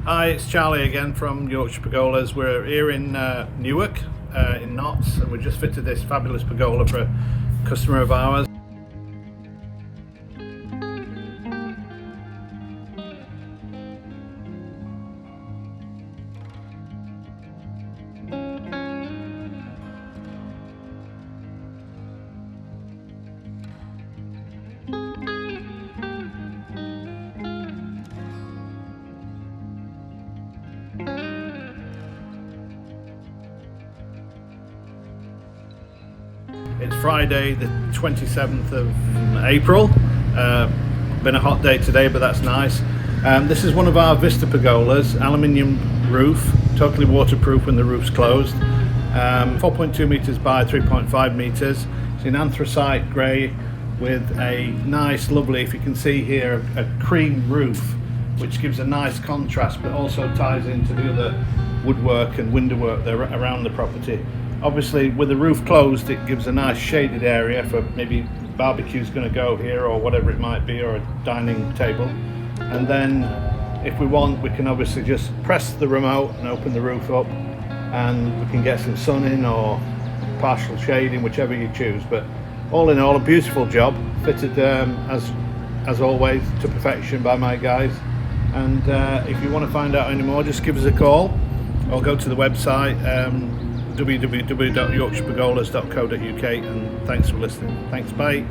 Hi, it's Charlie again from Yorkshire Pergolas. We're here in Newark, in Notts, and we just fitted this fabulous pergola for a customer of ours. It's Friday the 27th of April. Been a hot day today, but that's nice. This is one of our Vista Pergolas, aluminium roof, totally waterproof when the roof's closed. 4.2 metres by 3.5 metres. It's in anthracite grey with a nice, lovely, if you can see here, a cream roof, which gives a nice contrast, but also ties into the other woodwork and window work there around the property. Obviously, with the roof closed, it gives a nice shaded area for maybe barbecue's going to go here or whatever it might be, or a dining table. And then if we want, we can obviously just press the remote and open the roof up, and we can get some sun in or partial shading, whichever you choose. But all in all, a beautiful job, fitted as always to perfection by my guys. And if you want to find out any more, just give us a call or go to the website www.yorkshirepergolas.co.uk, and thanks for listening. Thanks, bye.